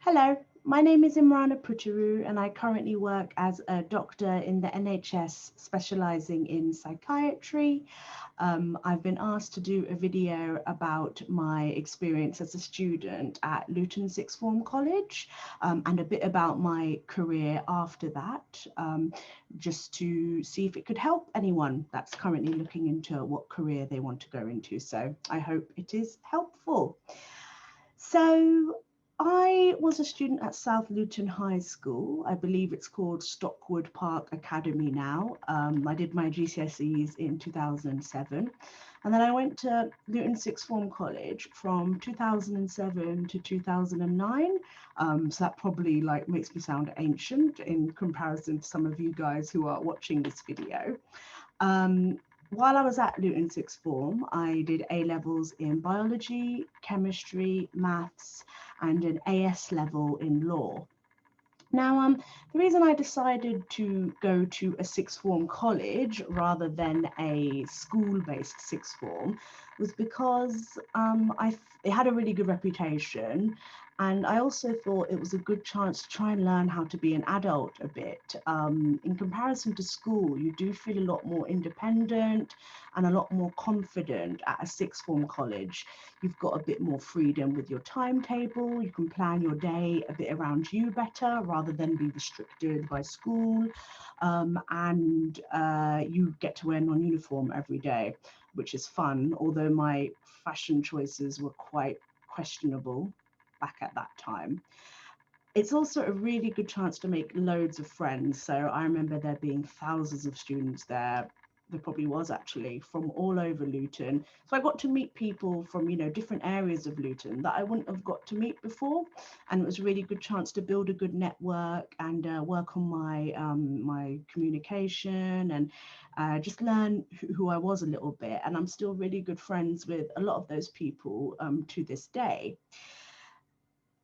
Hello, my name is Imrana Puttaroo and I currently work as a doctor in the NHS specialising in psychiatry. I've been asked to do a video about my experience as a student at Luton Sixth Form College and a bit about my career after that, just to see if it could help anyone that's currently looking into what career they want to go into. So I hope it is helpful. So I was a student at South Luton High School. I believe it's called Stockwood Park Academy now. I did my GCSEs in 2007. And then I went to Luton Sixth Form College from 2007 to 2009. So that probably like makes me sound ancient in comparison to some of you guys who are watching this video. Um, while I was at Luton Sixth Form, I did A levels in biology, chemistry, maths, and an AS level in law. Now, the reason I decided to go to a sixth form college rather than a school-based sixth form was because it had a really good reputation, and I also thought it was a good chance to try and learn how to be an adult a bit. In comparison to school, you do feel a lot more independent and a lot more confident at a sixth form college. You've got a bit more freedom with your timetable. You can plan your day a bit around you better rather than be restricted by school. And you get to wear non-uniform every day, which is fun, although my fashion choices were quite questionable back at that time. It's also a really good chance to make loads of friends. So I remember there being thousands of students there. There probably was actually from all over Luton. So I got to meet people from, different areas of Luton that I wouldn't have got to meet before. And it was a really good chance to build a good network and work on my communication and just learn who I was a little bit. And I'm still really good friends with a lot of those people to this day.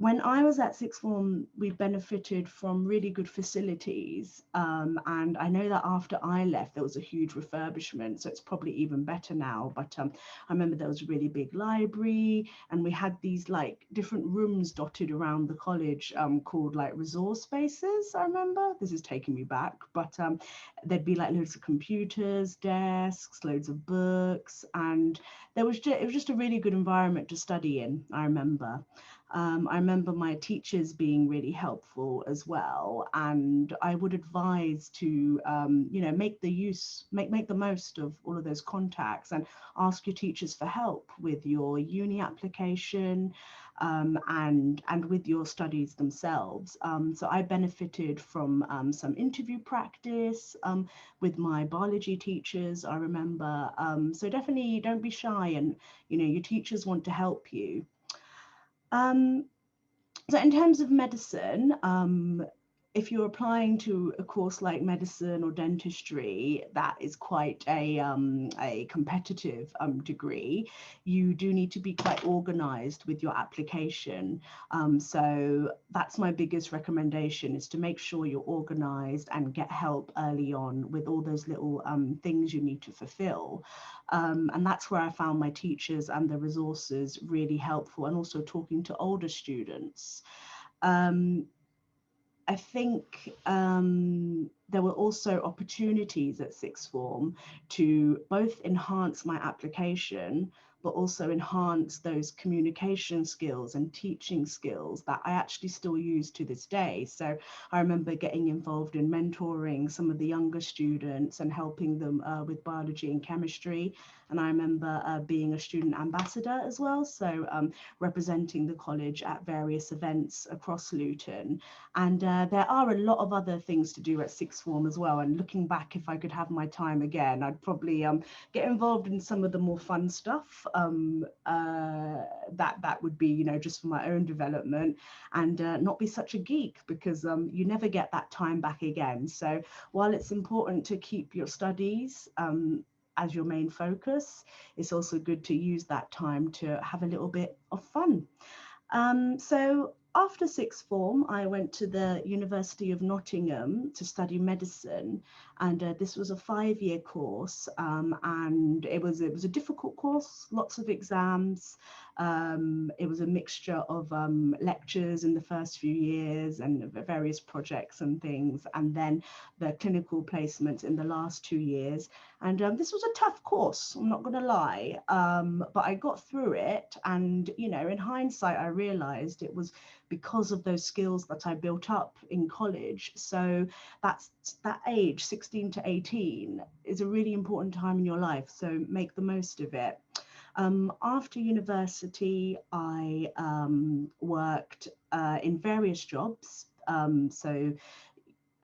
When I was at sixth form, we benefited from really good facilities. And I know that after I left, there was a huge refurbishment. So it's probably even better now. But I remember there was a really big library and we had these like different rooms dotted around the college called like resource spaces. I remember this is taking me back, but there'd be like loads of computers, desks, loads of books. And it was just a really good environment to study in, I remember. I remember my teachers being really helpful as well, and I would advise to, make the most of all of those contacts and ask your teachers for help with your uni application and with your studies themselves. So I benefited from some interview practice with my biology teachers, I remember. So definitely don't be shy, and your teachers want to help you. Um, so in terms of medicine, if you're applying to a course like medicine or dentistry, that is quite a competitive degree. You do need to be quite organized with your application. So that's my biggest recommendation, is to make sure you're organized and get help early on with all those little things you need to fulfill. And that's where I found my teachers and the resources really helpful, and also talking to older students. Um, I think there were also opportunities at sixth form to both enhance my application, but also enhance those communication skills and teaching skills that I actually still use to this day. So I remember getting involved in mentoring some of the younger students and helping them with biology and chemistry. And I remember being a student ambassador as well, so representing the college at various events across Luton. And there are a lot of other things to do at sixth form as well. And looking back, if I could have my time again, I'd probably get involved in some of the more fun stuff that would be, just for my own development, and not be such a geek, because you never get that time back again. So while it's important to keep your studies as your main focus, it's also good to use that time to have a little bit of fun. So after sixth form, I went to the University of Nottingham to study medicine. And this was a 5-year course, and it was a difficult course, lots of exams. It was a mixture of lectures in the first few years and various projects and things, and then the clinical placements in the last 2 years. And this was a tough course, I'm not going to lie, but I got through it. And, you know, in hindsight, I realized it was because of those skills that I built up in college. So that age, 16 to 18, is a really important time in your life. So make the most of it. After university, I worked in various jobs. So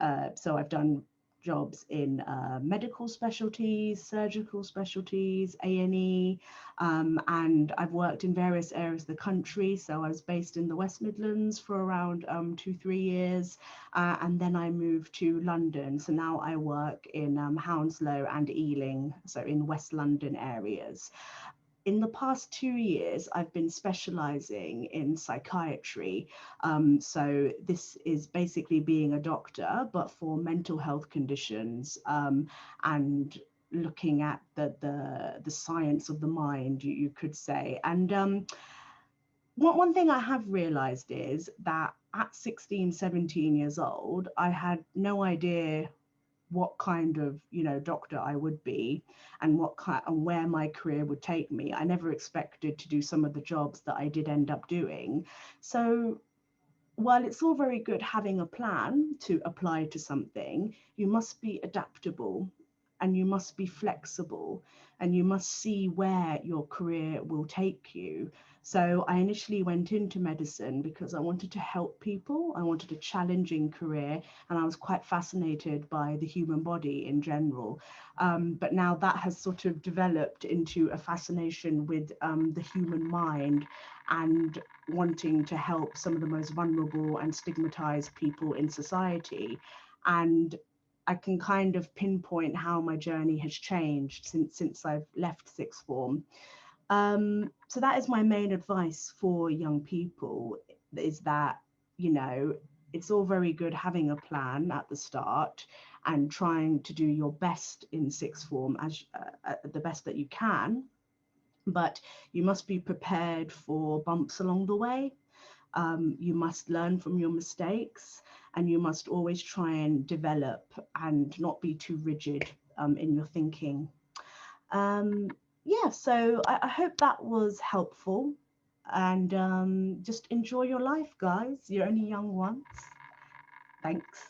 I've done jobs in medical specialties, surgical specialties, A&E, and I've worked in various areas of the country. So I was based in the West Midlands for around 2-3 years, and then I moved to London. So now I work in Hounslow and Ealing, so in West London areas. In the past 2 years, I've been specializing in psychiatry. So this is basically being a doctor, but for mental health conditions, and looking at the science of the mind, you could say. And one thing I have realized is that at 16, 17 years old, I had no idea what kind of, you know, doctor I would be, and what kind and where my career would take me. I never expected to do some of the jobs that I did end up doing. So while it's all very good having a plan to apply to something, you must be adaptable, and you must be flexible, and you must see where your career will take you. So I initially went into medicine because I wanted to help people. I wanted a challenging career, and I was quite fascinated by the human body in general. But now that has sort of developed into a fascination with the human mind, and wanting to help some of the most vulnerable and stigmatized people in society. And I can kind of pinpoint how my journey has changed since I've left sixth form. So that is my main advice for young people, is that, you know, it's all very good having a plan at the start and trying to do your best in sixth form as the best that you can, but you must be prepared for bumps along the way. You must learn from your mistakes, and you must always try and develop and not be too rigid in your thinking. Yeah, so I hope that was helpful. And just enjoy your life, guys. You're only young once. Thanks.